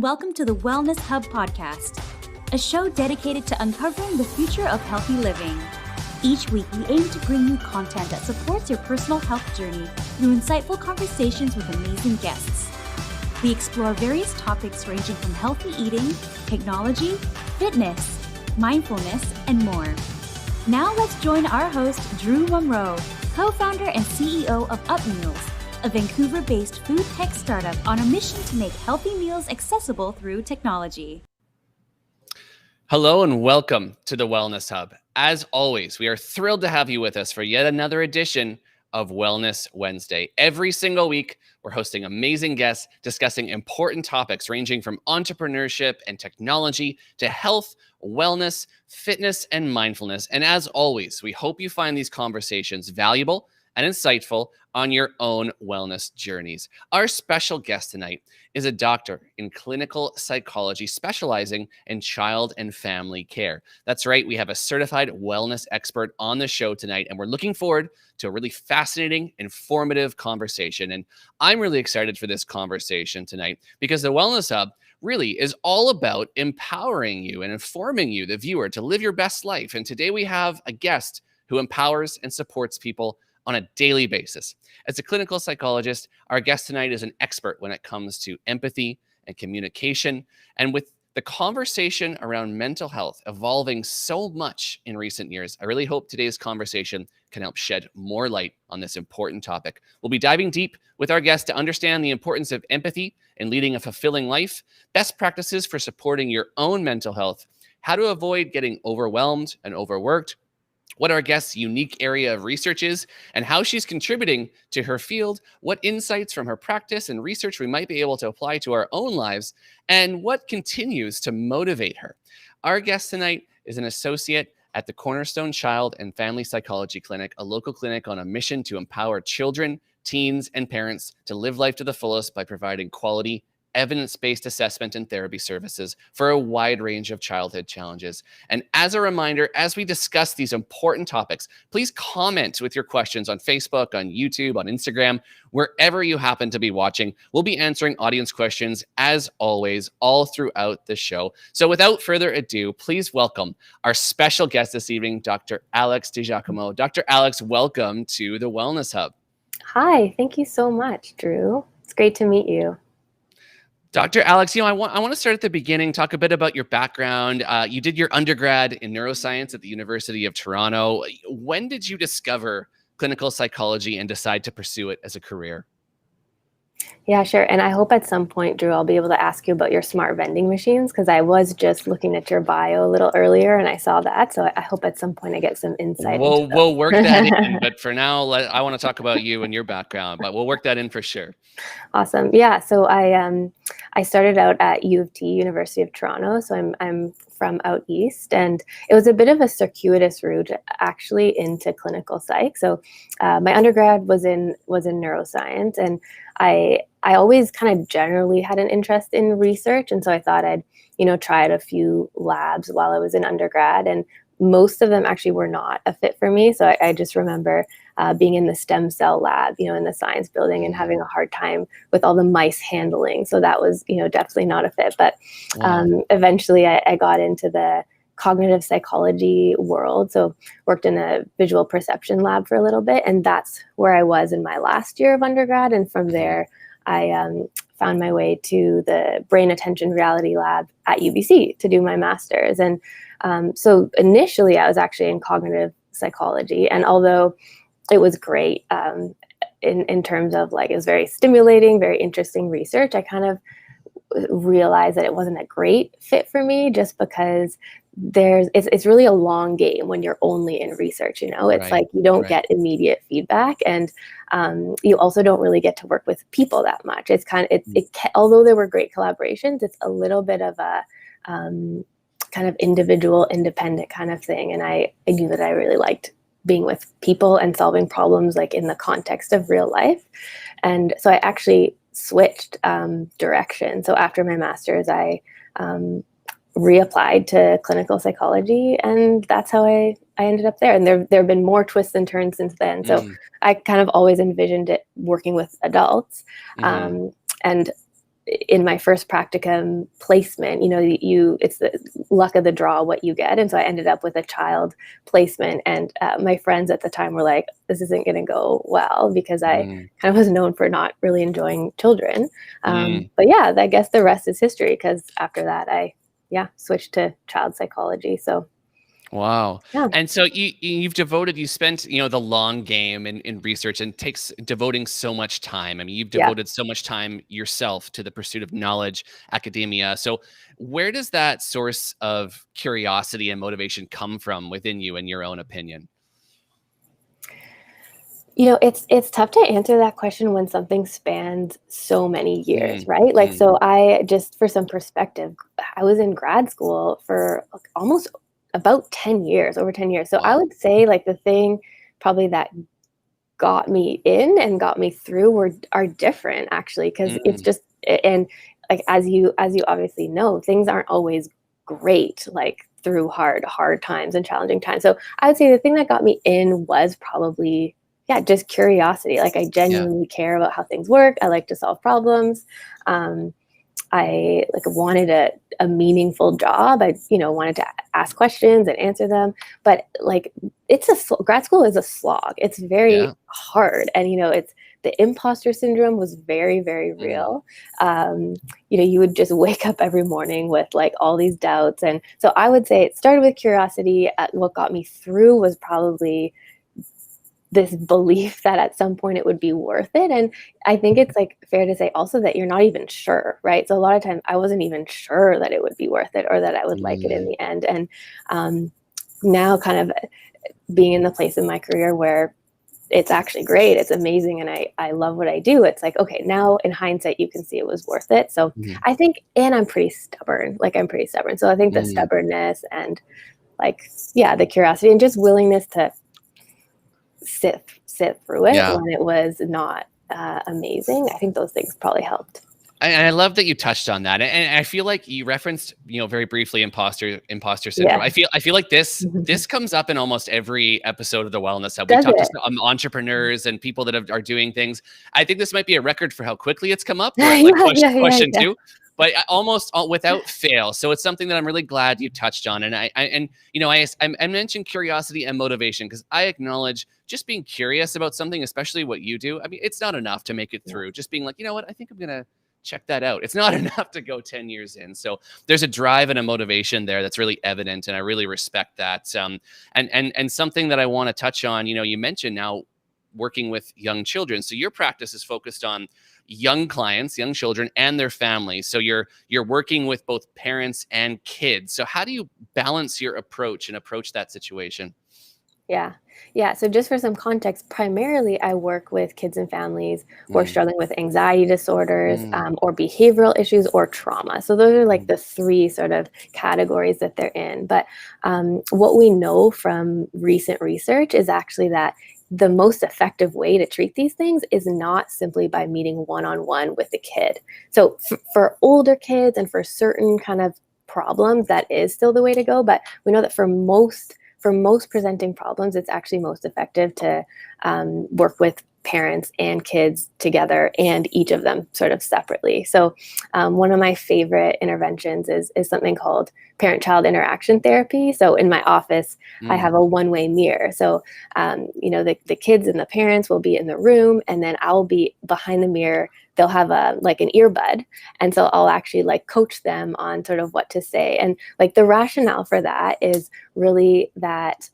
Welcome to the Wellness Hub podcast, a show dedicated to uncovering the future of healthy living. Each week, we aim to bring you content that supports your personal health journey through insightful conversations with amazing guests. We explore various topics ranging from healthy eating, technology, fitness, mindfulness, and more. Now let's join our host, Drew Munro, co-founder and CEO of UpMeals, a Vancouver-based food tech startup on a mission to make healthy meals accessible through technology. Hello and welcome to the Wellness Hub. As always, we are thrilled to have you with us for yet another edition of Wellness Wednesday. Every single week, we're hosting amazing guests discussing important topics ranging from entrepreneurship and technology to health, wellness, fitness, and mindfulness. And as always, we hope you find these conversations valuable and insightful on your own wellness journeys. Our special guest tonight is a doctor in clinical psychology specializing in child and family care. That's right, we have a certified wellness expert on the show tonight, and we're looking forward to a really fascinating, informative conversation. And I'm really excited for this conversation tonight because the Wellness Hub really is all about empowering you and informing you, the viewer, to live your best life. And today we have a guest who empowers and supports people on a daily basis. As a clinical psychologist, our guest tonight is an expert when it comes to empathy and communication. And with the conversation around mental health evolving so much in recent years, I really hope today's conversation can help shed more light on this important topic. We'll be diving deep with our guest to understand the importance of empathy in leading a fulfilling life, best practices for supporting your own mental health, how to avoid getting overwhelmed and overworked, what our guest's unique area of research is, and how she's contributing to her field, what insights from her practice and research we might be able to apply to our own lives, and what continues to motivate her. Our guest tonight is an associate at the Cornerstone Child and Family Psychology Clinic, a local clinic on a mission to empower children, teens, and parents to live life to the fullest by providing quality, evidence-based assessment and therapy services for a wide range of childhood challenges. And as a reminder, as we discuss these important topics, please comment with your questions on Facebook, on YouTube, on Instagram, wherever you happen to be watching. We'll be answering audience questions, as always, all throughout the show. So without further ado, please welcome our special guest this evening, Dr. Alex DiGiacomo. Dr. Alex, welcome to the Wellness Hub. Hi, thank you so much, Drew. It's great to meet you. Dr. Alex, I want to start at the beginning, talk a bit about your background. You did your undergrad in neuroscience at the University of Toronto. When did you discover clinical psychology and decide to pursue it as a career? Yeah, sure. And I hope at some point, Drew, I'll be able to ask you about your smart vending machines, because I was just looking at your bio a little earlier and I saw that. So I hope at some point I get some insight. We'll work that in. But for now, I want to talk about you and your background, but we'll work that in for sure. Awesome. Yeah. So I started out at U of T, University of Toronto. So I'm from out east, and it was a bit of a circuitous route actually into clinical psych. So my undergrad was in neuroscience, and I always kind of generally had an interest in research. And so I thought I'd, try out a few labs while I was in undergrad, and most of them actually were not a fit for me. So I just remember being in the stem cell lab, in the science building, and having a hard time with all the mice handling. So that was, definitely not a fit. But eventually I got into the cognitive psychology world. So worked in a visual perception lab for a little bit. And that's where I was in my last year of undergrad. And from there, I found my way to the brain attention reality lab at UBC to do my master's. And so initially I was actually in cognitive psychology. And although it was great in terms of it was very stimulating, very interesting research, I kind of realized that it wasn't a great fit for me just because it's really a long game when you're only in research. It's like you don't get immediate feedback, and you also don't really get to work with people that much. It's kind of although there were great collaborations, it's a little bit of a kind of individual, independent kind of thing. And I knew that I really liked being with people and solving problems in the context of real life. And so I actually switched direction. So after my master's, I reapplied to clinical psychology, and that's how I ended up there. And there have been more twists and turns since then. So I kind of always envisioned it working with adults. And in my first practicum placement, it's the luck of the draw what you get. And so I ended up with a child placement, and my friends at the time were like, this isn't going to go well, because I kind of was known for not really enjoying children. But yeah, I guess the rest is history, because after that I switched to child psychology. So wow. yeah. And so you spent, the long game in research, and devoting so much time. I mean, you've devoted so much time yourself to the pursuit of knowledge, academia. So where does that source of curiosity and motivation come from within you, in your own opinion? It's tough to answer that question when something spans so many years, right? Like, so I, just for some perspective, I was in grad school for almost about 10 years, over 10 years. So I would say like the thing probably that got me in and got me through are different, actually, because it's just, and like, as you obviously know, things aren't always great, like through hard times and challenging times. So I would say the thing that got me in was probably just curiosity. Like, I genuinely care about how things work. I like to solve problems. I wanted a meaningful job. I, wanted to ask questions and answer them. But like, grad school is a slog. It's very hard. And, it's the imposter syndrome was very, very real. You would just wake up every morning with like all these doubts. And so I would say it started with curiosity. What got me through was probably this belief that at some point it would be worth it. And I think it's like fair to say also that you're not even sure, right? So a lot of times I wasn't even sure that it would be worth it, or that I would like it in the end. And now, kind of being in the place in my career where it's actually great, it's amazing, and I love what I do, it's like, okay, now in hindsight you can see it was worth it. So I think, and I'm pretty stubborn. So I think the stubbornness and like, the curiosity and just willingness to sit through it when it was not amazing, I think those things probably helped. And I love that you touched on that, and I feel like you referenced, very briefly, imposter syndrome. I feel like this comes up in almost every episode of the Wellness Hub. We talk to some entrepreneurs and people that are doing things. I think this might be a record for how quickly it's come up. Like question two, but almost without fail. So it's something that I'm really glad you touched on. And I mentioned curiosity and motivation because I acknowledge just being curious about something, especially what you do. I mean, it's not enough to make it through. Just being like, you know what, I think I'm gonna check that out. It's not enough to go 10 years in. So there's a drive and a motivation there that's really evident, and I really respect that. And something that I want to touch on, you mentioned now working with young children. So your practice is focused on young clients, young children, and their families. So you're working with both parents and kids. So how do you balance your approach and approach that situation? Yeah. So just for some context, primarily I work with kids and families who are struggling with anxiety disorders, or behavioral issues, or trauma. So those are like the three sort of categories that they're in. But what we know from recent research is actually that the most effective way to treat these things is not simply by meeting one-on-one with the kid. So for older kids and for certain kind of problems, that is still the way to go. But we know that for most presenting problems, it's actually most effective to work with parents and kids together, and each of them sort of separately. So one of my favorite interventions is something called parent-child interaction therapy. So in my office, I have a one-way mirror. So the kids and the parents will be in the room, and then I'll be behind the mirror. They'll have an earbud. And so I'll actually like coach them on sort of what to say. And like the rationale for that is really that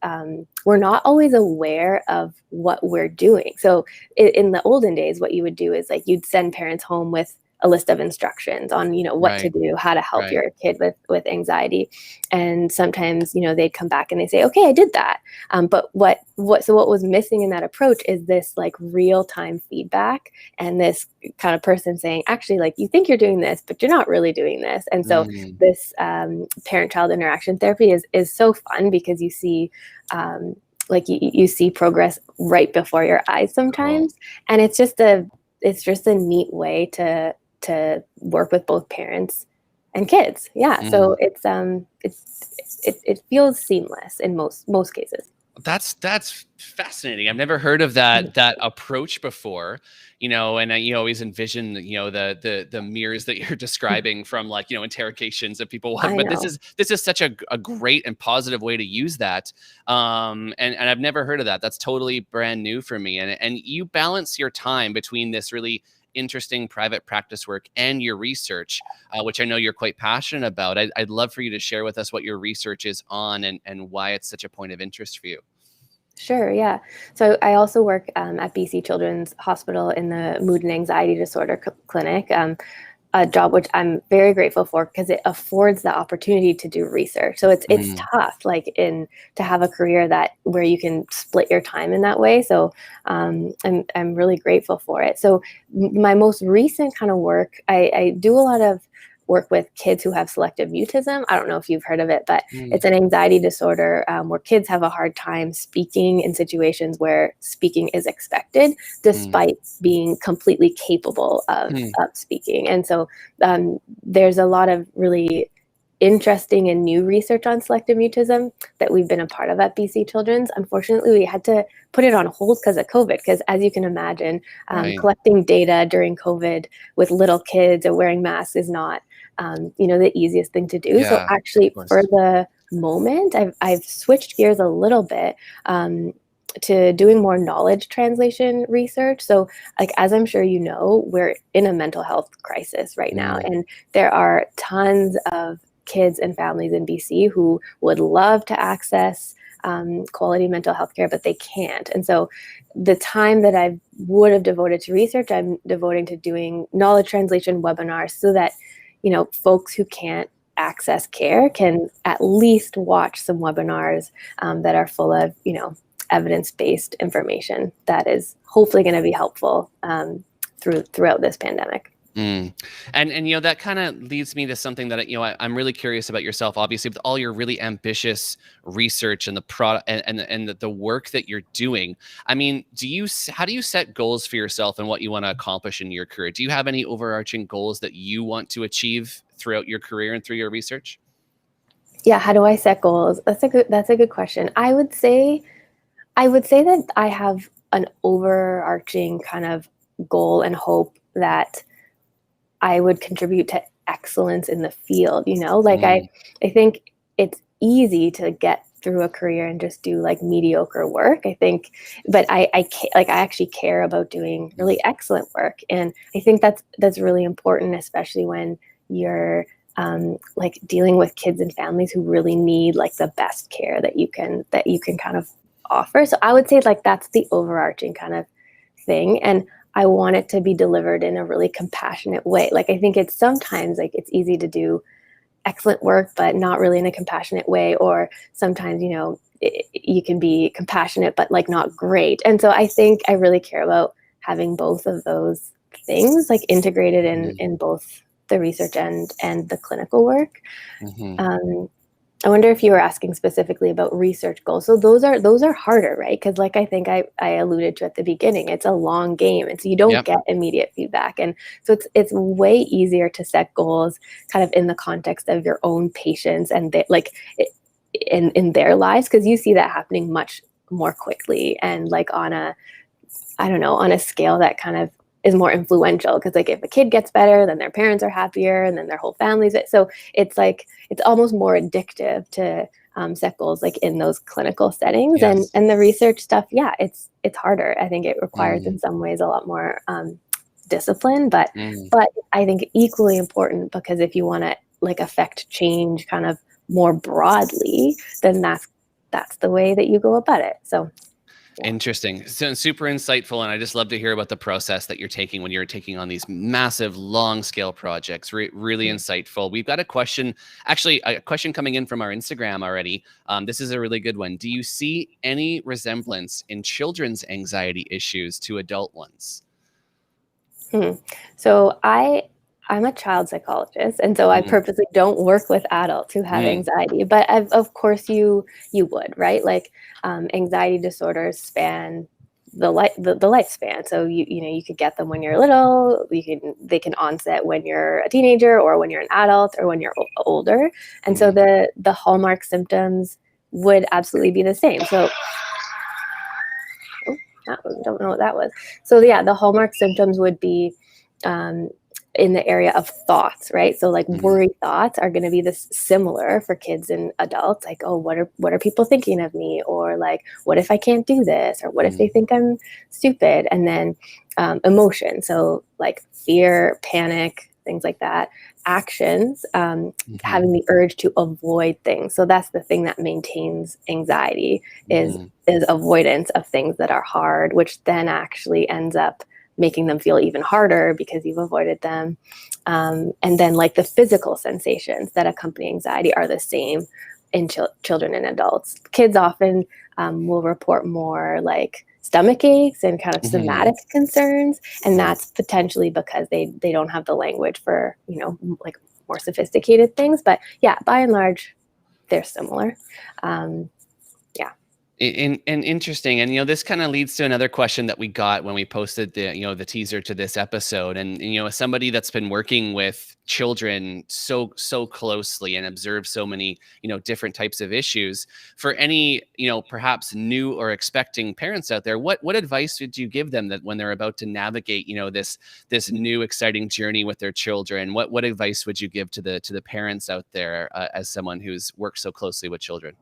we're not always aware of what we're doing. So in the olden days, what you would do is like you'd send parents home with a list of instructions on, what to do, how to help your kid with anxiety. And sometimes, they'd come back and they say, okay, I did that. But what was missing in that approach is this like real-time feedback, and this kind of person saying, actually, like, you think you're doing this, but you're not really doing this. And so this parent-child interaction therapy is so fun because you see, you see progress right before your eyes sometimes. And it's just a neat way to work with both parents and kids. So it feels seamless in most cases. That's fascinating. I've never heard of that approach before, and you always envision, the mirrors that you're describing from like, interrogations of people. I But know. this is such a great and positive way to use that. And I've never heard of that. That's totally brand new for me. And you balance your time between this really interesting private practice work and your research, which I know you're quite passionate about. I'd love for you to share with us what your research is on and why it's such a point of interest for you. Sure, yeah. So I also work at BC Children's Hospital in the mood and anxiety disorder clinic, a job which I'm very grateful for because it affords the opportunity to do research. So it's tough, like to have a career where you can split your time in that way. So I'm really grateful for it. So my most recent kind of work, I do a lot of work with kids who have selective mutism. I don't know if you've heard of it, but it's an anxiety disorder where kids have a hard time speaking in situations where speaking is expected, despite being completely capable of speaking. And so there's a lot of really interesting and new research on selective mutism that we've been a part of at BC Children's. Unfortunately, we had to put it on hold because of COVID, because as you can imagine, collecting data during COVID with little kids and wearing masks is not the easiest thing to do. So actually for the moment, I've switched gears a little bit to doing more knowledge translation research. So like, as I'm sure you know, we're in a mental health crisis right now. And there are tons of kids and families in BC who would love to access quality mental health care, but they can't. And so the time that I would have devoted to research, I'm devoting to doing knowledge translation webinars so that, folks who can't access care can at least watch some webinars that are full of, evidence-based information that is hopefully going to be helpful throughout this pandemic. And that kind of leads me to something that I'm really curious about yourself. Obviously, with all your really ambitious research and the product and the work that you're doing, I mean, how do you set goals for yourself and what you want to accomplish in your career? Do you have any overarching goals that you want to achieve throughout your career and through your research? Yeah, how do I set goals? That's a good question. I would say that I have an overarching kind of goal and hope that I would contribute to excellence in the field, I think it's easy to get through a career and just do like mediocre work, I think, but I actually care about doing really excellent work. And I think that's really important, especially when you're like dealing with kids and families who really need like the best care that you can kind of offer. So I would say like that's the overarching kind of thing. And I want it to be delivered in a really compassionate way. Like, I think it's sometimes like it's easy to do excellent work, but not really in a compassionate way. Or sometimes, you can be compassionate, but like not great. And so I think I really care about having both of those things like integrated in both the research and the clinical work. I wonder if you were asking specifically about research goals. So those are harder, right? Because like I think I alluded to at the beginning, it's a long game, and so you don't get immediate feedback, and so it's way easier to set goals kind of in the context of your own patients and in their lives, because you see that happening much more quickly and like on a scale that kind of is more influential, because like if a kid gets better, then their parents are happier and then their whole family's it. So it's like it's almost more addictive to set goals like in those clinical settings. And the research stuff, it's harder. I think it requires in some ways a lot more discipline, but I think equally important, because if you want to like affect change kind of more broadly, then that's the way that you go about it. So interesting. So super insightful. And I just love to hear about the process that you're taking when you're taking on these massive long scale projects. Really insightful. We've got a question coming in from our Instagram already. This is a really good one. Do you see any resemblance in children's anxiety issues to adult ones? So I'm a child psychologist, and so I purposely don't work with adults who have anxiety, but of course you would, right? Like anxiety disorders span the lifespan. So you could get them when you're little, they can onset when you're a teenager or when you're an adult or when you're older. And so the hallmark symptoms would absolutely be the same. So don't know what that was. So yeah, the hallmark symptoms would be in the area of thoughts, right? So like worry thoughts are going to be this similar for kids and adults. Like, oh, what are people thinking of me? Or like, what if I can't do this? Or what if they think I'm stupid? And then emotion. So like fear, panic, things like that. Actions, having the urge to avoid things. So that's the thing that maintains anxiety is avoidance of things that are hard, which then actually ends up making them feel even harder because you've avoided them. And then like the physical sensations that accompany anxiety are the same in children and adults. Kids often will report more like stomach aches and kind of somatic concerns. And that's potentially because they don't have the language for, like more sophisticated things. But yeah, by and large, they're similar. And interesting. And, this kind of leads to another question that we got when we posted the teaser to this episode. And, as somebody that's been working with children so closely and observed so many, different types of issues, for any, perhaps new or expecting parents out there, what advice would you give them that when they're about to navigate, this new exciting journey with their children? What advice would you give to the parents out there as someone who's worked so closely with children?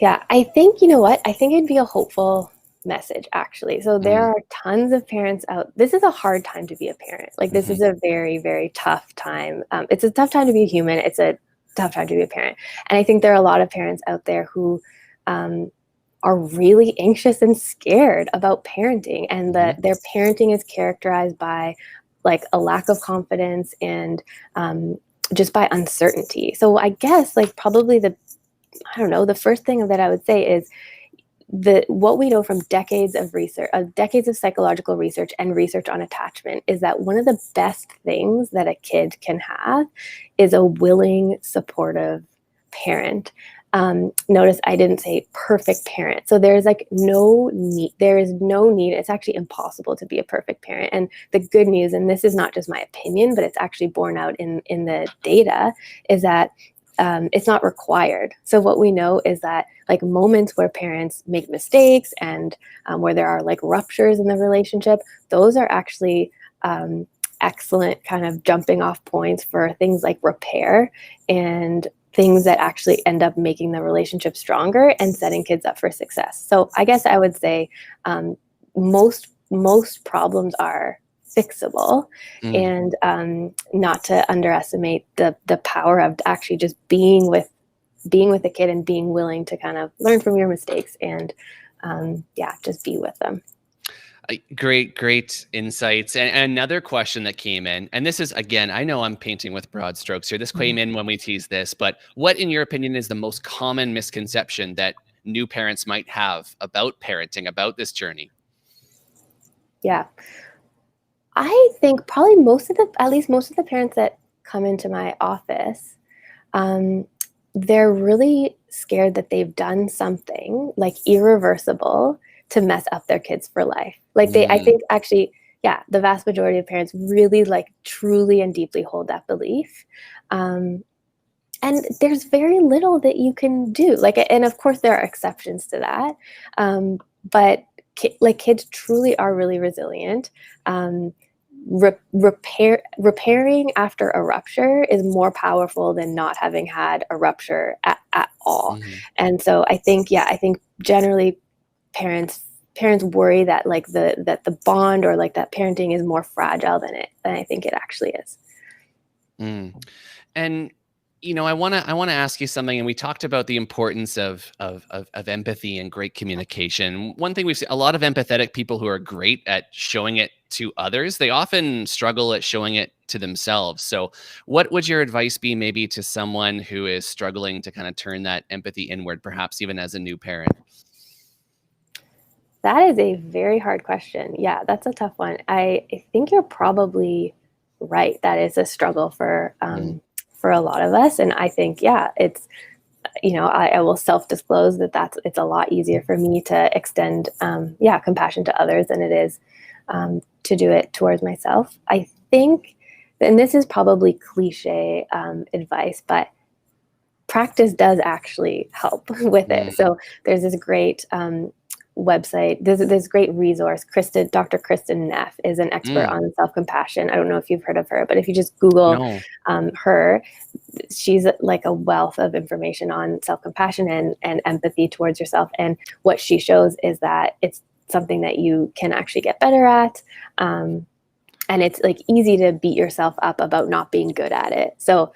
Yeah, I think, I think it'd be a hopeful message, actually. So there are tons of parents out. This is a hard time to be a parent. Like, this is a very, very tough time. It's a tough time to be a human. It's a tough time to be a parent. And I think there are a lot of parents out there who are really anxious and scared about parenting, and that their parenting is characterized by like a lack of confidence and just by uncertainty. So I guess like probably the first thing that I would say is what we know from decades of research, decades of psychological research and research on attachment is that one of the best things that a kid can have is a willing, supportive parent. Notice I didn't say perfect parent. So there's like no need. There is no need. It's actually impossible to be a perfect parent. And the good news, and this is not just my opinion, but it's actually borne out in the data, is that it's not required. So what we know is that like moments where parents make mistakes and where there are like ruptures in the relationship, those are actually excellent kind of jumping off points for things like repair and things that actually end up making the relationship stronger and setting kids up for success. So I guess I would say most problems are fixable, and not to underestimate the power of actually just being with a kid and being willing to kind of learn from your mistakes and just be with them. Great insights. And another question that came in, and this is, again, I know I'm painting with broad strokes here. This came in when we teased this, but what, in your opinion, is the most common misconception that new parents might have about parenting, about this journey? Yeah. I think probably most of the parents that come into my office, they're really scared that they've done something like irreversible to mess up their kids for life. Like I think actually, the vast majority of parents really like truly and deeply hold that belief. And there's very little that you can do. And of course there are exceptions to that. But kids truly are really resilient. Repairing after a rupture is more powerful than not having had a rupture at all. And so I think generally parents worry that like the bond or like that parenting is more fragile than I think it actually is. And I want to ask you something, and we talked about the importance of empathy and great communication. One thing we've seen, a lot of empathetic people who are great at showing it to others, they often struggle at showing it to themselves. So what would your advice be maybe to someone who is struggling to kind of turn that empathy inward, perhaps even as a new parent? That is a very hard question. Yeah, that's a tough one. I think you're probably right. That is a struggle for a lot of us. And I think, it's, I will self-disclose that it's a lot easier for me to extend, compassion to others than it is to do it towards myself. I think, and this is probably cliche advice, but practice does actually help with it. So there's this great website. There's this great resource. Dr. Kristen Neff is an expert on self-compassion. I don't know if you've heard of her, but if you just Google No. her, she's like a wealth of information on self-compassion and empathy towards yourself. And what she shows is that it's something that you can actually get better at. And it's like easy to beat yourself up about not being good at it. So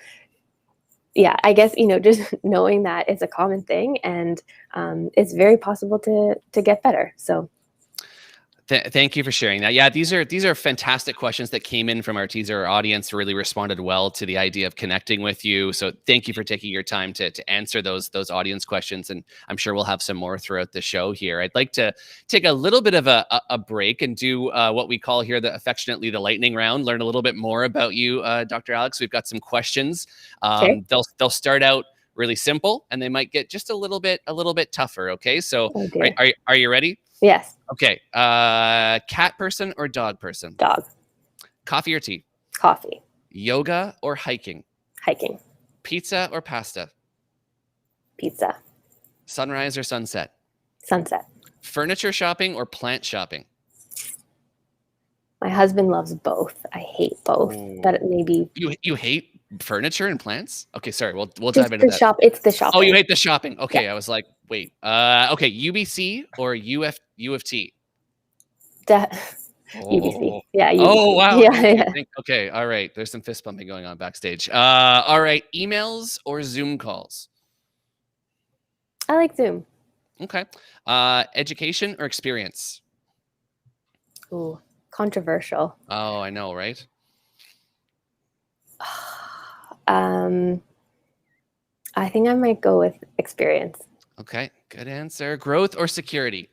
yeah, I guess, just knowing that it's a common thing and it's very possible to get better. So Thank you for sharing that. Yeah, these are fantastic questions that came in from our teaser. Our audience really responded well to the idea of connecting with you. So thank you for taking your time to answer those audience questions. And I'm sure we'll have some more throughout the show here. I'd like to take a little bit of a break and do what we call here affectionately the lightning round. Learn a little bit more about you, Dr. Alex. We've got some questions. Okay. They'll start out really simple and they might get just a little bit tougher. Okay, so are you ready? Yes. Okay. Cat person or dog person? Dog. Coffee or tea? Coffee. Yoga or hiking? Hiking. Pizza or pasta? Pizza. Sunrise or sunset? Sunset. Furniture shopping or plant shopping? My husband loves both. I hate both, but maybe you hate furniture and plants? Okay, sorry. We'll just dive into that. It's the shopping. Oh, you hate the shopping. Okay, Yeah. I was like, wait. Okay, UBC or U of T? UBC. Yeah. UBC. Oh, wow. Yeah. Okay, all right. There's some fist bumping going on backstage. All right. Emails or Zoom calls? I like Zoom. Okay. Education or experience? Ooh, controversial. Oh, I know, right? I think I might go with experience. Okay, good answer. Growth or security?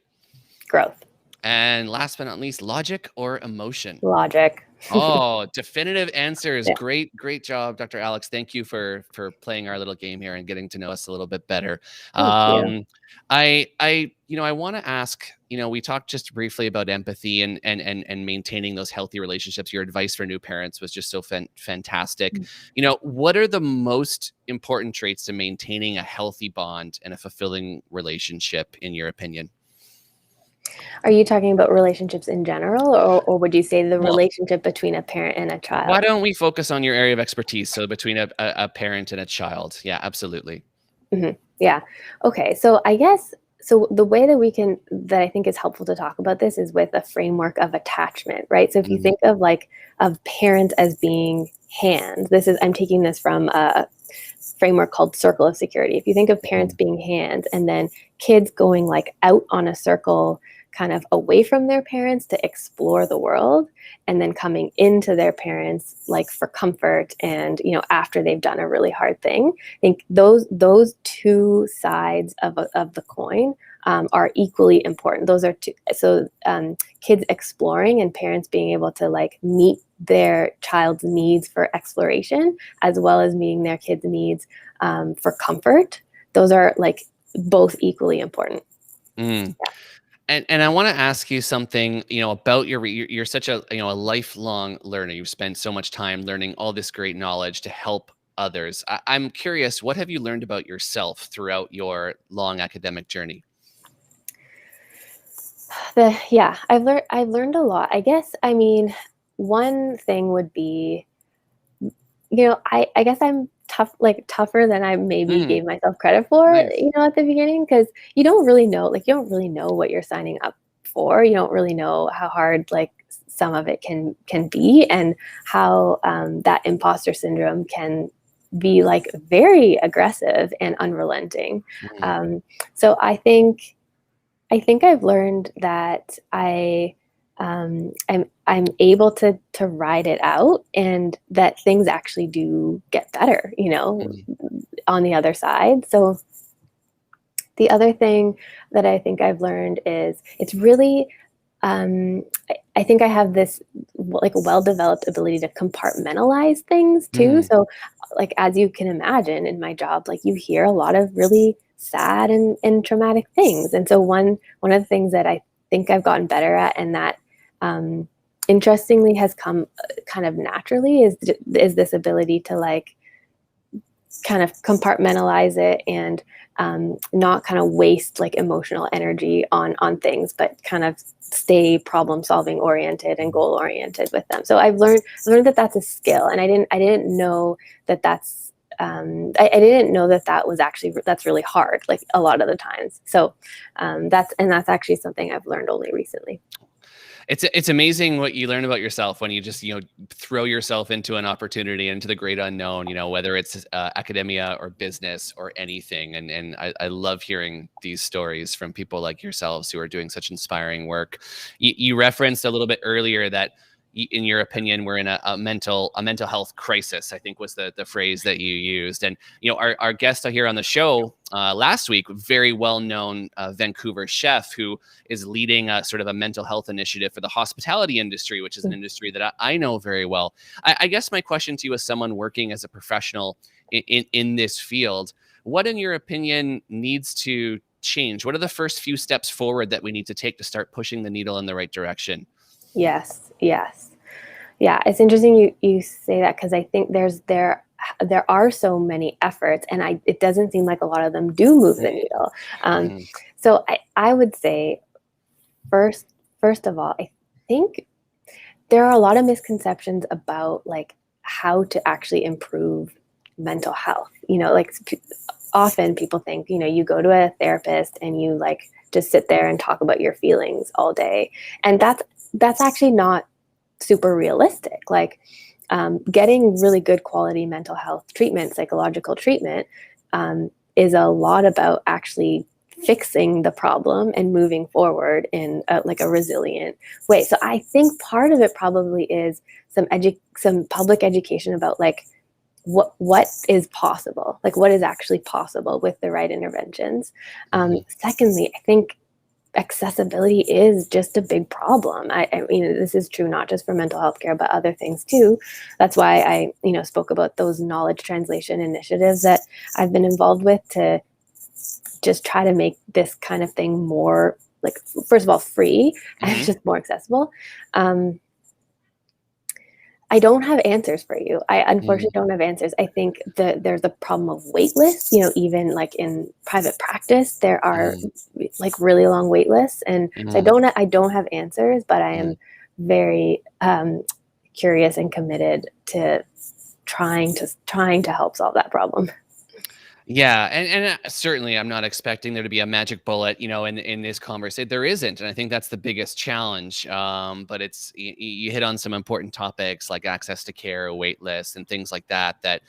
Growth. And last but not least, logic or emotion? Logic. Oh, definitive answers. Yeah. Great job, Dr. Alex. Thank you for playing our little game here and getting to know us a little bit better. Thank you. I want to ask, we talked just briefly about empathy and maintaining those healthy relationships. Your advice for new parents was just so fantastic. What are the most important traits to maintaining a healthy bond and a fulfilling relationship, in your opinion? Are you talking about relationships in general, or would you say the relationship between a parent and a child? Why don't we focus on your area of expertise? So between a parent and a child. Yeah, absolutely. Mm-hmm. Yeah. Okay. So I guess, the way that I think is helpful to talk about this is with a framework of attachment, right? So if you think of parents as being hands, I'm taking this from a framework called circle of security. If you think of parents being hands and then kids going like out on a circle kind of away from their parents to explore the world, and then coming into their parents like for comfort and after they've done a really hard thing. I think those two sides of the coin are equally important. Those are two. So kids exploring and parents being able to like meet their child's needs for exploration, as well as meeting their kids' needs for comfort. Those are like both equally important. Yeah. And I want to ask you something, about you're such a lifelong learner. You've spent so much time learning all this great knowledge to help others. I'm curious, what have you learned about yourself throughout your long academic journey? I've learned a lot. I guess, one thing would be, I guess I'm tougher than I maybe gave myself credit for, Nice. At the beginning, because you don't really know what you're signing up for. You don't really know how hard some of it can be, and how that imposter syndrome can be very aggressive and unrelenting. So I think I've learned that I'm able to ride it out, and that things actually do get better, on the other side. So the other thing that I think I've learned is it's really, I think I have this well-developed ability to compartmentalize things too. So as you can imagine in my job, you hear a lot of really sad and traumatic things. And so one of the things that I think I've gotten better at, and that interestingly has come kind of naturally, is this ability to kind of compartmentalize it and not kind of waste like emotional energy on things, but kind of stay problem solving oriented and goal oriented with them. So I've learned that that's a skill, and I didn't know that that's I didn't know that was actually, that's really hard, like a lot of the times. So that's actually something I've learned only recently. It's amazing what you learn about yourself when you just, throw yourself into an opportunity, into the great unknown, whether it's academia or business or anything. And I love hearing these stories from people like yourselves who are doing such inspiring work. You referenced a little bit earlier that in your opinion, we're in a mental health crisis, I think was the phrase that you used. And, our guest here on the show last week, very well-known Vancouver chef who is leading sort of a mental health initiative for the hospitality industry, which is an industry that I know very well. I guess my question to you as someone working as a professional in this field, what in your opinion needs to change? What are the first few steps forward that we need to take to start pushing the needle in the right direction? Yes. Yeah, it's interesting you say that, because I think there are so many efforts, and it doesn't seem like a lot of them do move the needle. So I would say first of all, I think there are a lot of misconceptions about like how to actually improve mental health. Like often people think, you go to a therapist and you like just sit there and talk about your feelings all day. And that's actually not super realistic. Like getting really good quality mental health treatment, psychological treatment, is a lot about actually fixing the problem and moving forward in a resilient way. So I think part of it probably is some public education about like what is possible, like what is actually possible with the right interventions. Secondly, I think accessibility is just a big problem. I mean, this is true not just for mental health care, but other things too. That's why I, spoke about those knowledge translation initiatives that I've been involved with to just try to make this kind of thing more, like, first of all, free and just more accessible. I don't have answers for you. I unfortunately don't have answers. I think that there's a problem of wait lists. Even like in private practice, there are like really long wait lists, and so I don't have answers, but I am very curious and committed to trying to help solve that problem. Yeah, and certainly I'm not expecting there to be a magic bullet, in this conversation. There isn't, and I think that's the biggest challenge. But it's you hit on some important topics like access to care, wait lists, and things like that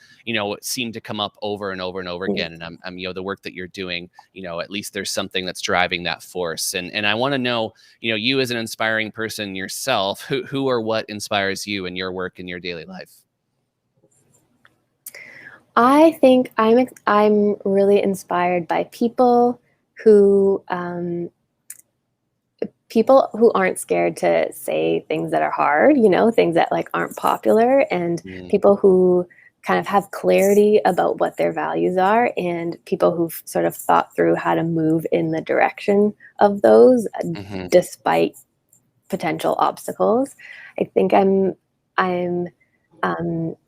seem to come up over and over and over again. And I'm the work that you're doing, at least there's something that's driving that force. And I want to know, you as an inspiring person yourself, who or what inspires you in your work in your daily life? I think I'm really inspired by people who aren't scared to say things that are hard, things that like aren't popular, and people who kind of have clarity about what their values are, and people who've sort of thought through how to move in the direction of those despite potential obstacles. I think I'm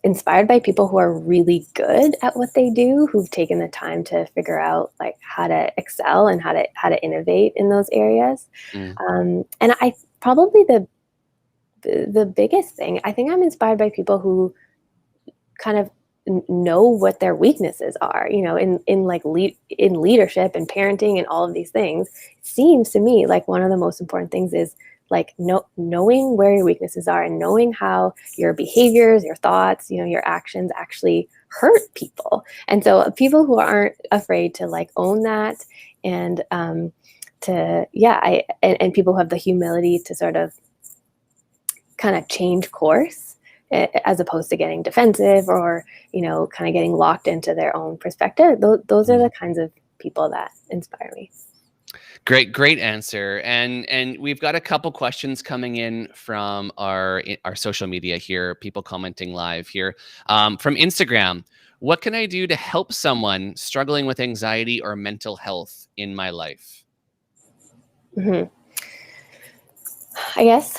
inspired by people who are really good at what they do, who've taken the time to figure out like how to excel and how to innovate in those areas. And I probably the biggest thing, I think I'm inspired by people who kind of know what their weaknesses are, in leadership and parenting and all of these things. It seems to me like one of the most important things is like knowing where your weaknesses are and knowing how your behaviors, your thoughts, your actions actually hurt people. And so people who aren't afraid to like own that and and people who have the humility to sort of kind of change course as opposed to getting defensive or, kind of getting locked into their own perspective. Those are the kinds of people that inspire me. Great answer. And we've got a couple questions coming in from our social media here, people commenting live here. From Instagram, what can I do to help someone struggling with anxiety or mental health in my life? I guess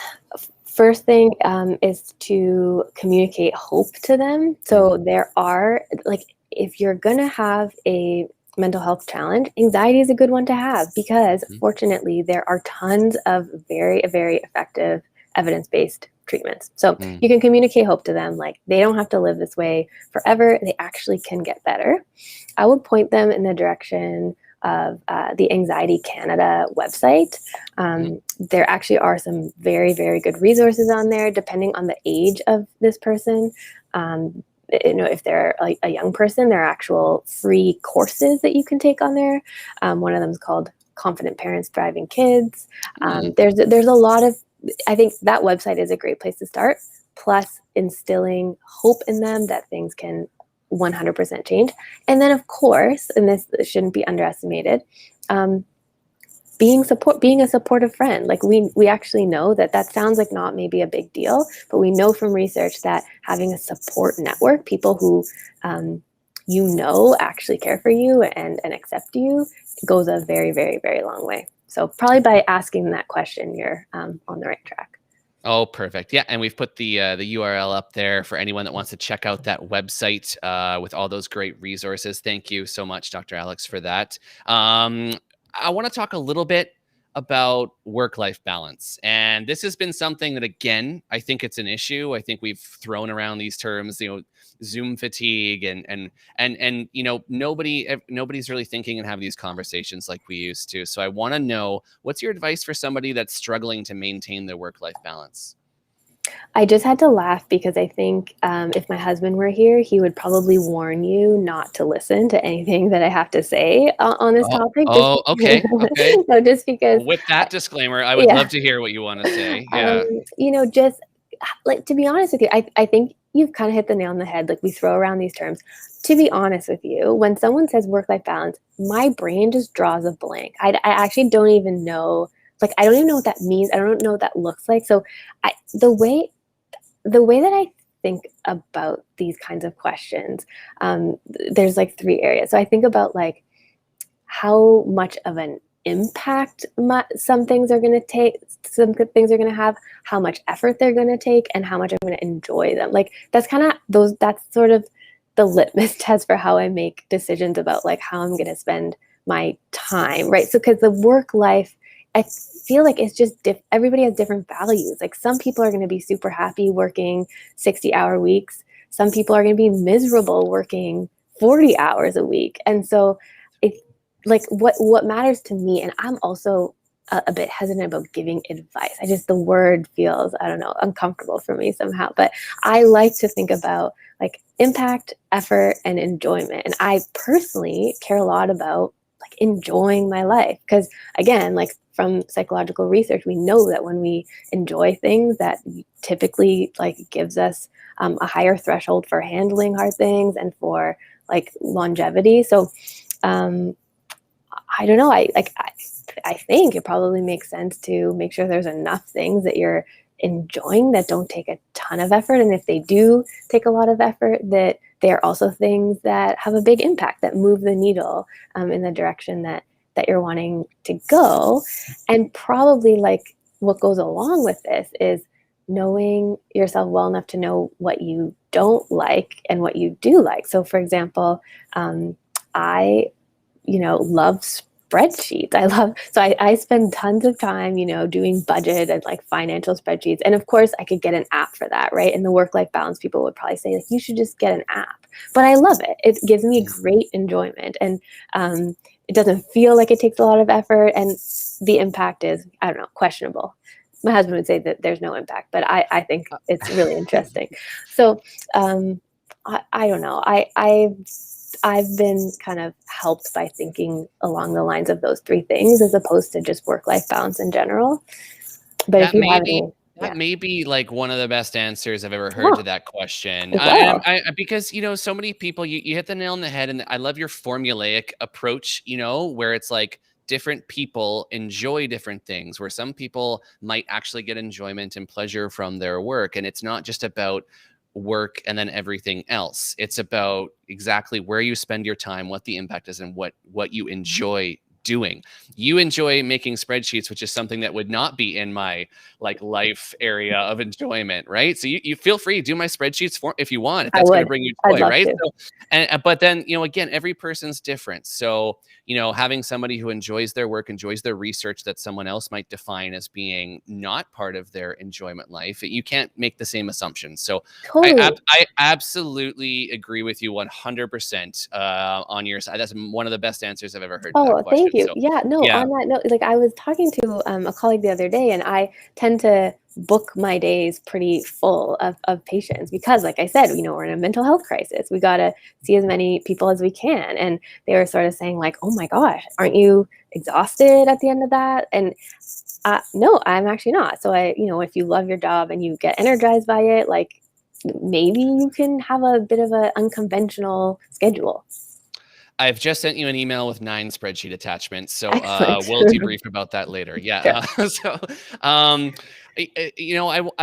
first thing is to communicate hope to them. So there are like if you're going to have a mental health challenge, anxiety is a good one to have, because fortunately there are tons of very, very effective evidence-based treatments. So you can communicate hope to them, like they don't have to live this way forever. They actually can get better. I would point them in the direction of the Anxiety Canada website. There actually are some very, very good resources on there, depending on the age of this person. If they're a young person, there are actual free courses that you can take on there. One of them is called Confident Parents, Thriving Kids. There's a lot of, I think that website is a great place to start, plus instilling hope in them that things can 100% change. And then, of course, and this shouldn't be underestimated, being a supportive friend. Like we actually know that sounds like not maybe a big deal, but we know from research that having a support network, people who actually care for you and accept you, goes a very, very, very long way. So probably by asking that question, you're on the right track. Oh, perfect. Yeah. And we've put the URL up there for anyone that wants to check out that website with all those great resources. Thank you so much, Dr. Alex, for that. I want to talk a little bit about work-life balance. And this has been something that, again, I think it's an issue. I think we've thrown around these terms, Zoom fatigue and nobody's really thinking and having these conversations like we used to. So I want to know, what's your advice for somebody that's struggling to maintain their work-life balance? I just had to laugh because I think if my husband were here, he would probably warn you not to listen to anything that I have to say on this topic. Okay. No, just because. With that disclaimer, I would love to hear what you want to say. Yeah. Just like, to be honest with you, I think you've kind of hit the nail on the head. Like, we throw around these terms. To be honest with you, when someone says work-life balance, my brain just draws a blank. I actually don't even know. Like, I don't even know what that means. I don't know what that looks like. So the way that I think about these kinds of questions, there's like three areas. So I think about like how much of an impact some things are going to take, some good things are going to have, how much effort they're going to take, and how much I'm going to enjoy them. Like, that's sort of the litmus test for how I make decisions about like how I'm going to spend my time, right? So because the work life, I feel like it's just everybody has different values. Like, some people are going to be super happy working 60-hour weeks. Some people are going to be miserable working 40 hours a week. And so it's like what matters to me, and I'm also a bit hesitant about giving advice. The word feels, I don't know, uncomfortable for me somehow. But I like to think about like impact, effort, and enjoyment. And I personally care a lot about like enjoying my life, because again, like from psychological research, we know that when we enjoy things, that typically like gives us a higher threshold for handling hard things and for like longevity. So I don't know. I think it probably makes sense to make sure there's enough things that you're enjoying that don't take a ton of effort. And if they do take a lot of effort, that they're also things that have a big impact, that move the needle in the direction that you're wanting to go. And probably like what goes along with this is knowing yourself well enough to know what you don't like and what you do like. So for example, I love spreadsheets. I spend tons of time, doing budget and like financial spreadsheets. And of course I could get an app for that, right? And the work-life balance people would probably say, like, you should just get an app. But I love it. It gives me great enjoyment. And it doesn't feel like it takes a lot of effort. And the impact is, I don't know, questionable. My husband would say that there's no impact, but I think it's really interesting. So I don't know. I've been kind of helped by thinking along the lines of those three things as opposed to just work-life balance in general. But if you have any, that may be like one of the best answers I've ever heard to that question. Because, so many people, you hit the nail on the head, and I love your formulaic approach, where it's like different people enjoy different things, where some people might actually get enjoyment and pleasure from their work. And it's not just about work and then everything else. It's about exactly where you spend your time, what the impact is, and what you enjoy doing. You enjoy making spreadsheets, which is something that would not be in my like life area of enjoyment, right? So you feel free to do my spreadsheets for if you want, if that's going to bring you I'd joy, love right? to. So, but then, again, every person's different. So, having somebody who enjoys their work, enjoys their research that someone else might define as being not part of their enjoyment life, you can't make the same assumptions. So Totally. I absolutely agree with you 100% on your side. That's one of the best answers I've ever heard to that Oh, question. thank you. So, Yeah, no, yeah. on that note, like I was talking to a colleague the other day, and I tend to book my days pretty full of patients because, like I said, we're in a mental health crisis. We got to see as many people as we can. And they were sort of saying like, oh my gosh, aren't you exhausted at the end of that? And no, I'm actually not. So if you love your job and you get energized by it, like maybe you can have a bit of an unconventional schedule. I've just sent you an email with 9 spreadsheet attachments, so Excellent. we'll debrief about that later. Yeah. Sure. I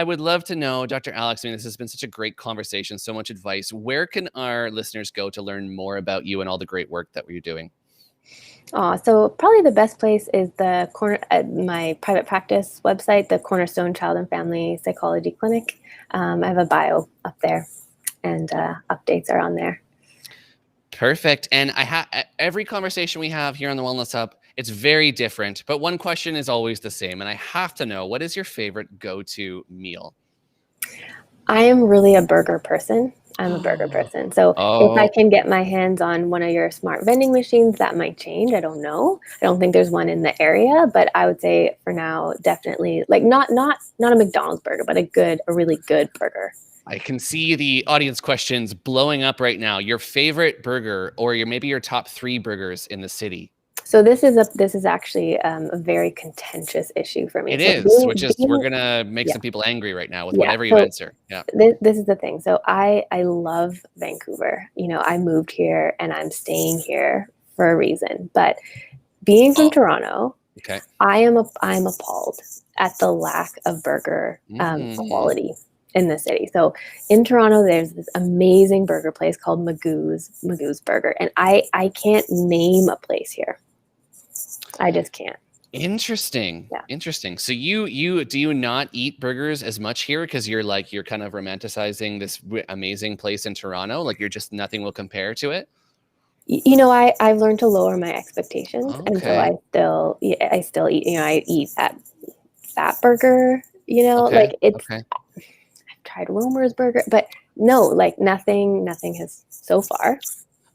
would love to know, Dr. Alex. I mean, this has been such a great conversation, so much advice. Where can our listeners go to learn more about you and all the great work that you're doing? So probably the best place is my private practice website, the Cornerstone Child and Family Psychology Clinic. I have a bio up there, and updates are on there. Perfect. And every conversation we have here on the Wellness Hub, it's very different, but one question is always the same. And I have to know, what is your favorite go-to meal? I am really a burger person. I'm a burger person. So if I can get my hands on one of your smart vending machines, that might change. I don't know. I don't think there's one in the area, but I would say for now, definitely like not a McDonald's burger, but a really good burger. I can see the audience questions blowing up right now. Your favorite burger, or maybe your top 3 burgers in the city. So this is actually a very contentious issue for me. It so is, we're gonna make some people angry right now with whatever you answer. Yeah. This is the thing. So I love Vancouver. I moved here and I'm staying here for a reason. But being from Toronto, okay, I'm appalled at the lack of burger quality in the city. So in Toronto, there's this amazing burger place called Magoo's Burger. And I can't name a place here. I just can't. Interesting. Yeah. Interesting. So you do you not eat burgers as much here because you're kind of romanticizing this amazing place in Toronto? Like you're just nothing will compare to it? I've learned to lower my expectations. Okay. And so I still eat, I eat at Fat Burger, like it's, I've tried Romer's Burger, but no, like nothing has so far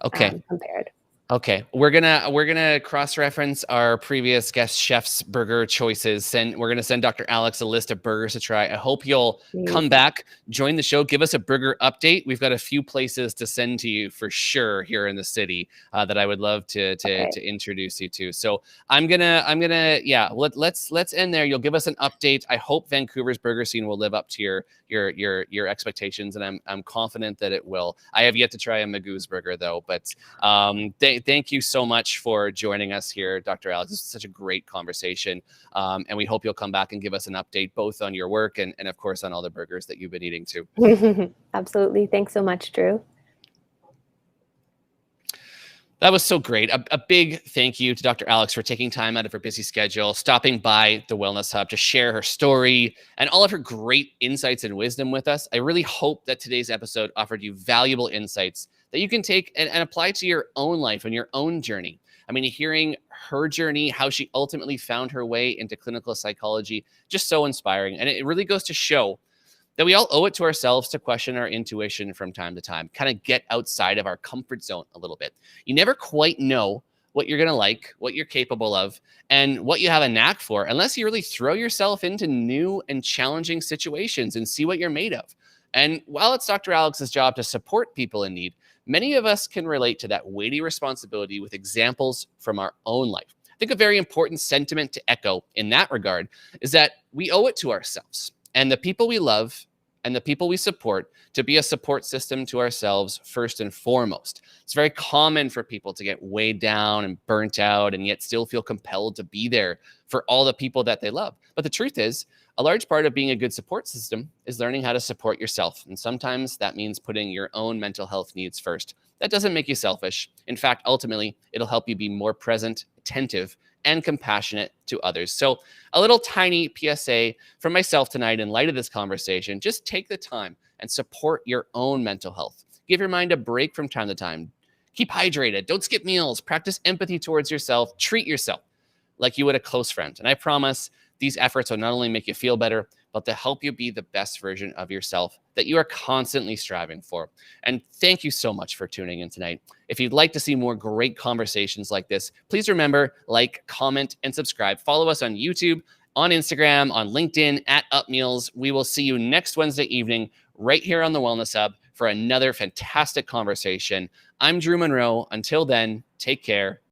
compared. Okay, we're gonna cross-reference our previous guest chef's burger choices. We're gonna send Dr. Alex a list of burgers to try. I hope you'll come back, join the show, give us a burger update. We've got a few places to send to you for sure here in the city that I would love to introduce you to. So I'm gonna let's end there. You'll give us an update. I hope Vancouver's burger scene will live up to your expectations, and I'm confident that it will. I have yet to try a Magoo's burger though, but thank you so much for joining us here, Dr. Alex. This is such a great conversation. And we hope you'll come back and give us an update both on your work and of course, on all the burgers that you've been eating too. Absolutely. Thanks so much, Drew. That was so great. A big thank you to Dr. Alex for taking time out of her busy schedule, stopping by the Wellness Hub to share her story and all of her great insights and wisdom with us. I really hope that today's episode offered you valuable insights that you can take and apply to your own life and your own journey. I mean, hearing her journey, how she ultimately found her way into clinical psychology, just so inspiring. And it really goes to show that we all owe it to ourselves to question our intuition from time to time, kind of get outside of our comfort zone a little bit. You never quite know what you're going to like, what you're capable of, and what you have a knack for, unless you really throw yourself into new and challenging situations and see what you're made of. And while it's Dr. Alex's job to support people in need, many of us can relate to that weighty responsibility with examples from our own life. I think a very important sentiment to echo in that regard is that we owe it to ourselves and the people we love and the people we support to be a support system to ourselves first and foremost. It's very common for people to get weighed down and burnt out and yet still feel compelled to be there for all the people that they love. But the truth is, a large part of being a good support system is learning how to support yourself. And sometimes that means putting your own mental health needs first. that doesn't make you selfish. In fact, ultimately, it'll help you be more present, attentive, and compassionate to others. So a little tiny PSA from myself tonight in light of this conversation, just take the time and support your own mental health. Give your mind a break from time to time. Keep hydrated. Don't skip meals. Practice empathy towards yourself. Treat yourself like you would a close friend. And I promise these efforts will not only make you feel better, but to help you be the best version of yourself that you are constantly striving for. And thank you so much for tuning in tonight. If you'd like to see more great conversations like this, please remember, like, comment, and subscribe. Follow us on YouTube, on Instagram, on LinkedIn, at UpMeals. We will see you next Wednesday evening right here on the Wellness Hub for another fantastic conversation. I'm Drew Munro. Until then, take care.